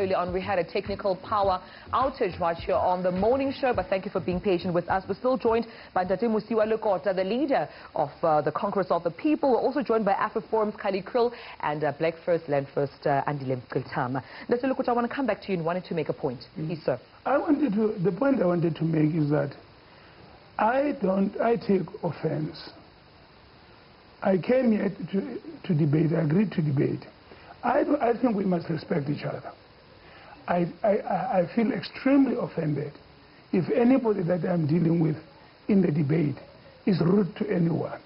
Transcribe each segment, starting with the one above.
early on. We had a technical power outage right here on the morning show, but thank you for being patient with us. We're still joined by Mosiuoa Lekota, the leader of the Congress of the People. We're also joined by AfriForum's Kallie Kriel and Black First, Land First, Andile Mngxitama. Mr. Lekota, I want to come back to you and wanted to make a point. Please, sir. The point I wanted to make is that I take offense. I came here to debate. I agreed to debate. I think we must respect each other. I feel extremely offended if anybody that I'm dealing with in the debate is rude to anyone.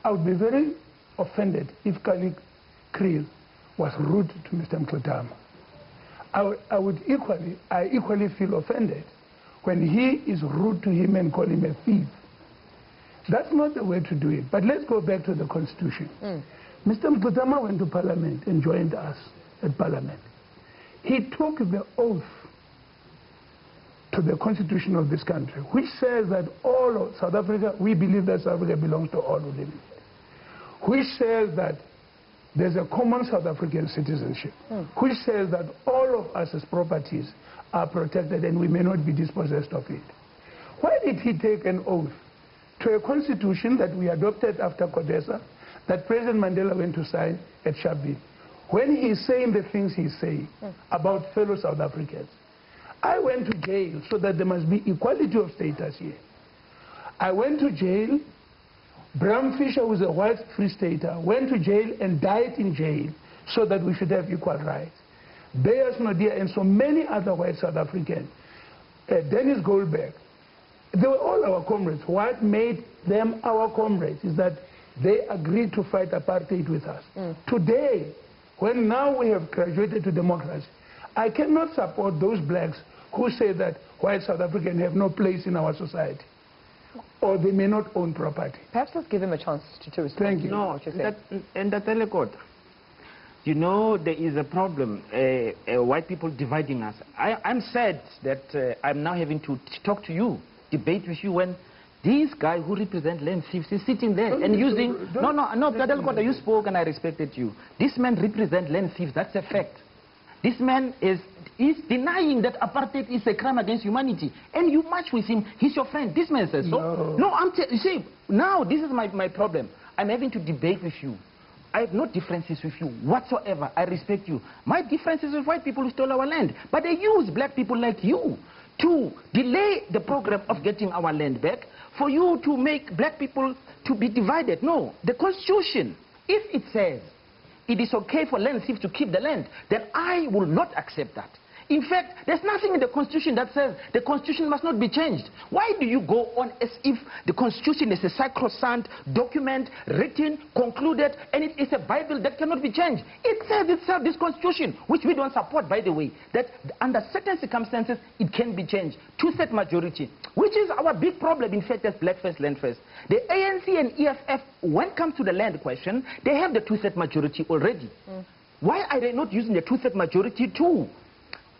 I would be very offended if Kallie Kriel was rude to Mr. Mngxitama. I equally feel offended when he is rude to him and call him a thief. That's not the way to do it. But let's go back to the Constitution. Mr. Mngxitama went to Parliament and joined us at Parliament. He took the oath to the Constitution of this country, which says that all of South Africa, we believe that South Africa belongs to all who live in it, which says that there's a common South African citizenship, which says that all of us as properties are protected and we may not be dispossessed of it. Why did he take an oath to a constitution that we adopted after Codesa, that President Mandela went to sign at Sharpeville, when he's saying the things he's saying about fellow South Africans? I went to jail so that there must be equality of status here. I went to jail. Bram Fisher, who was a white free stater, went to jail and died in jail so that we should have equal rights. Beyers Naudé and so many other white South Africans, Dennis Goldberg, they were all our comrades. What made them our comrades is that they agreed to fight apartheid with us. Today, when now we have graduated to democracy, I cannot support those blacks who say that white South Africans have no place in our society, or they may not own property. Perhaps let's give him a chance to respond. Thank you. No, and that's Lekota. You know, there is a problem, white people dividing us. I'm sad that I'm now having to talk to you, debate with you, when this guy who represents land thieves is sitting there and using... No, Lekota, you spoke and I respected you. This man represents land thieves, that's a fact. This man is denying that apartheid is a crime against humanity. And you march with him, he's your friend. This man says so. No, you see, now this is my problem. I'm having to debate with you. I have no differences with you whatsoever. I respect you. My difference is with white people who stole our land. But they use black people like you to delay the program of getting our land back, for you to make black people to be divided. No, the Constitution, if it says it is okay for land thieves to keep the land, then I will not accept that. In fact, there's nothing in the Constitution that says the Constitution must not be changed. Why do you go on as if the Constitution is a sacrosanct document, written, concluded, and it is a Bible that cannot be changed? It says itself, this Constitution, which we don't support, by the way, that under certain circumstances, it can be changed. Two-thirds majority, which is our big problem, in fact, as Black First, Land First. The ANC and EFF, when it comes to the land question, they have the two-thirds majority already. Why are they not using the two-thirds majority to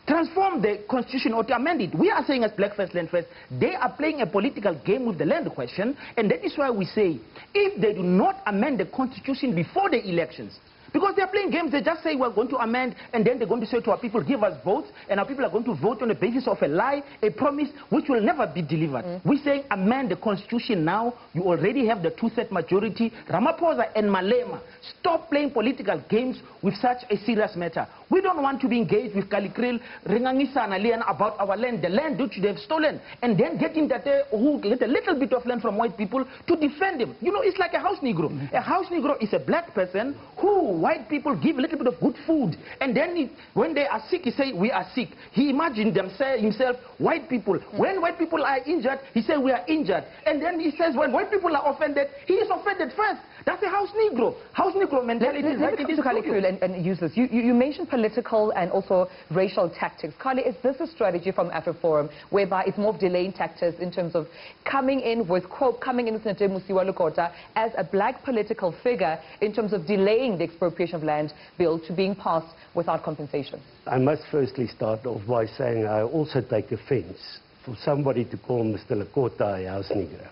transform the Constitution or to amend it? We are saying as Black First, Land First, they are playing a political game with the land question, and that is why we say, if they do not amend the Constitution before the elections, because they are playing games, they just say we're going to amend, and then they're going to say to our people, give us votes, and our people are going to vote on the basis of a lie, a promise, which will never be delivered. We're saying amend the Constitution now. You already have the two-thirds majority. Ramaphosa and Malema, stop playing political games with such a serious matter. We don't want to be engaged with Kallie Kriel, Ringangisa and Alian about our land, the land which they have stolen, and then getting that who get a little bit of land from white people to defend them. You know, it's like a house Negro. A house Negro is a black person who white people give a little bit of good food, and then when they are sick, he say, we are sick. He imagined himself, white people. When white people are injured, he said, we are injured. And then he says, when white people are offended, he is offended first. That's a house Negro. House Negro mentality. Let me come to Kallie Kriel and use this. You mentioned political and also racial tactics. Kallie, is this a strategy from AfriForum whereby it's more of delaying tactics in terms of coming in with, quote, coming in with Mosiuoa Lekota as a black political figure in terms of delaying the expropriation of land bill to being passed without compensation? I must firstly start off by saying I also take offense for somebody to call Mr. Lekota a house Negro.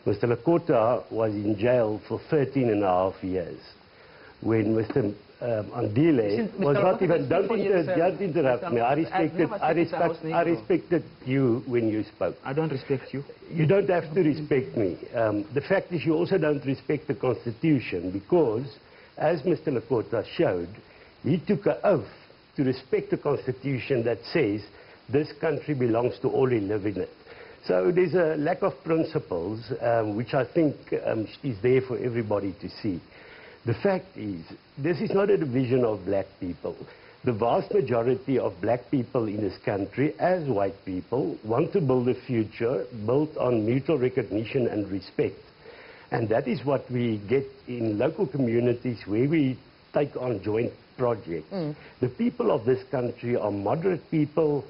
Mr. Lekota was in jail for 13.5 years when Mr. Andile was not even, don't interrupt me. I respected you when you spoke. I don't respect you. You don't have to respect me. The fact is you also don't respect the Constitution because, as Mr. Lekota showed, he took an oath to respect the Constitution that says this country belongs to all who live in it. So there's a lack of principles, which I think is there for everybody to see. The fact is, this is not a division of black people. The vast majority of black people in this country, as white people, want to build a future built on mutual recognition and respect. And that is what we get in local communities where we take on joint projects. The people of this country are moderate people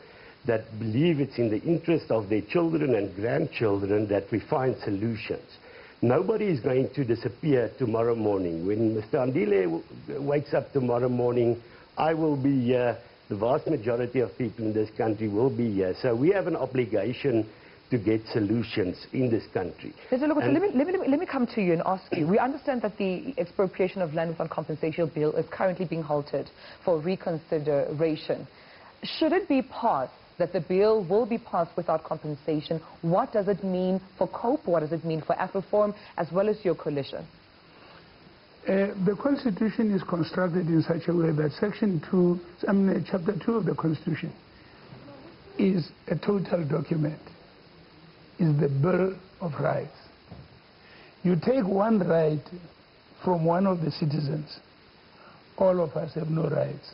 that believe it's in the interest of their children and grandchildren that we find solutions. Nobody is going to disappear tomorrow morning. When Mr. Andile wakes up tomorrow morning, I will be here. The vast majority of people in this country will be here. So we have an obligation to get solutions in this country. Mr. Lekota, let me come to you and ask you. We understand that the expropriation of land without compensation bill is currently being halted for reconsideration. Should it be passed, that the bill will be passed without compensation, what does it mean for COPE? What does it mean for AfriForum, as well as your coalition? The Constitution is constructed in such a way that Chapter 2 of the Constitution is a total document, is the Bill of Rights. You take one right from one of the citizens, all of us have no rights.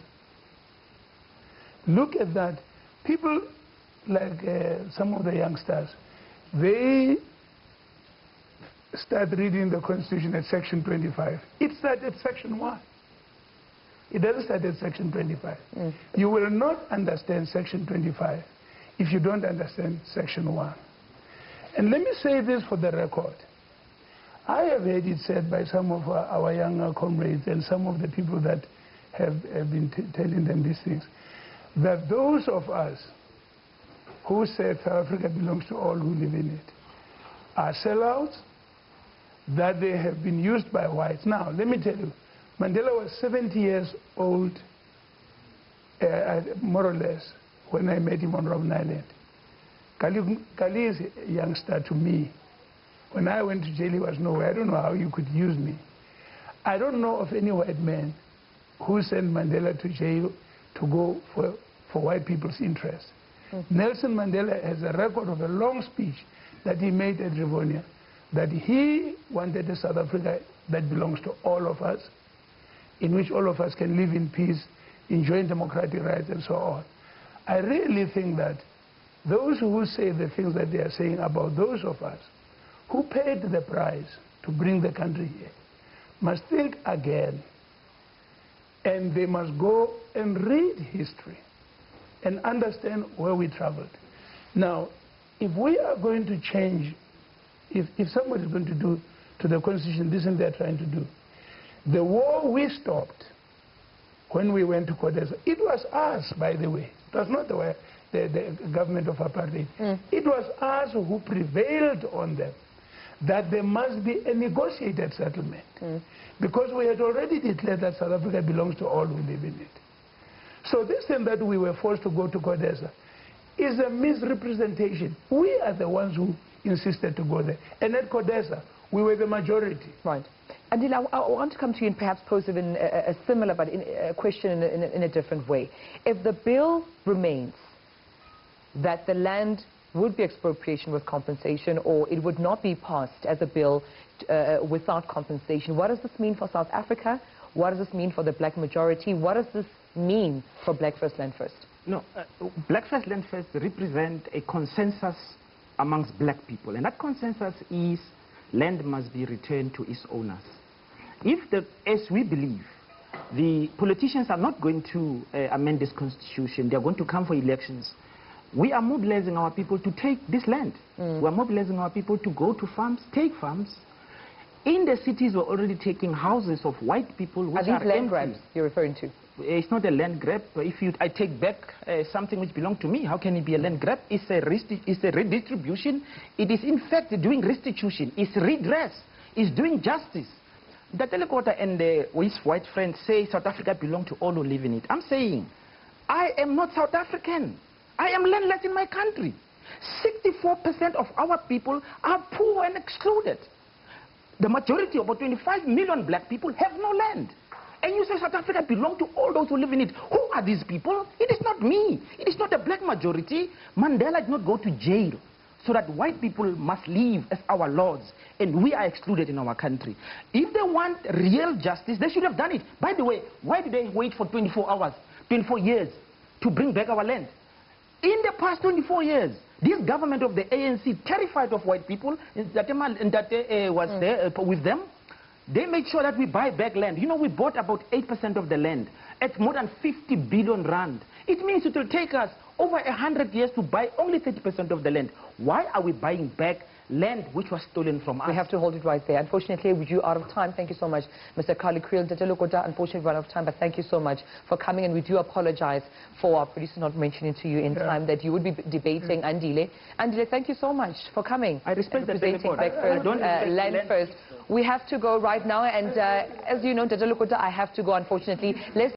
Look at that. People like some of the youngsters, they start reading the Constitution at Section 25. It starts at Section 1. It doesn't start at Section 25. You will not understand Section 25 if you don't understand Section 1. And let me say this for the record. I have heard it said by some of our younger comrades and some of the people that have been telling them these things, that those of us who say South Africa belongs to all who live in it are sellouts, that they have been used by whites. Now, let me tell you, Mandela was 70 years old, more or less, when I met him on Robben Island. Kallie is a youngster to me. When I went to jail, he was nowhere. I don't know how you could use me. I don't know of any white man who sent Mandela to jail to go for white people's interests. Nelson Mandela has a record of a long speech that he made at Rivonia, that he wanted a South Africa that belongs to all of us, in which all of us can live in peace, enjoy democratic rights and so on. I really think that those who say the things that they are saying about those of us who paid the price to bring the country here must think again, and they must go and read history and understand where we traveled. Now, if we are going to change, if somebody is going to do to the Constitution this and they're trying to do, the war we stopped when we went to Kodesa, it was us, by the way. It was not the government of apartheid. It was us who prevailed on them that there must be a negotiated settlement. Because we had already declared that South Africa belongs to all who live in it. So this thing that we were forced to go to Kodesa is a misrepresentation. We are the ones who insisted to go there. And at Kodesa, we were the majority. Right. Andile, I want to come to you and perhaps pose even a similar but a question in a different way. If the bill remains that the land would be expropriation with compensation, or it would not be passed as a bill without compensation, what does this mean for South Africa? What does this mean for the black majority? What does this mean for Black First Land First? No, Black First Land First represent a consensus amongst black people, and that consensus is land must be returned to its owners. As we believe, the politicians are not going to amend this constitution, they are going to come for elections. We are mobilizing our people to take this land. We are mobilizing our people to go to farms, take farms. In the cities, we're already taking houses of white people which are land grabs you're referring to? It's not a land grab. If I take back something which belongs to me, how can it be a land grab? It's a redistribution. It is in fact doing restitution. It's redress. It's doing justice. Andile Lekota and his white friends say South Africa belongs to all who live in it. I'm saying, I am not South African. I am landless in my country. 64% of our people are poor and excluded. The majority, about 25 million black people, have no land. And you say South Africa belongs to all those who live in it. Who are these people? It is not me. It is not the black majority. Mandela did not go to jail so that white people must live as our lords, and we are excluded in our country. If they want real justice, they should have done it. By the way, why did they wait for 24 hours, 24 years to bring back our land? In the past 24 years, this government of the ANC, terrified of white people, that was there with them, they made sure that we buy back land. You know, we bought about 8% of the land at more than 50 billion rand. It means it will take us over 100 years to buy only 30% of the land. Why are we buying back land which was stolen from us? We have to hold it right there. Unfortunately, we are out of time. Thank you so much, Mr. Kallie Kriel. Andile Lekota, unfortunately, we're out of time, but thank you so much for coming, and we do apologize for our producer not mentioning to you in time that you would be debating Andile. Andile, thank you so much for coming. I respect that. Land first. We have to go right now, and as you know, Andile Lekota, I have to go, unfortunately. Let's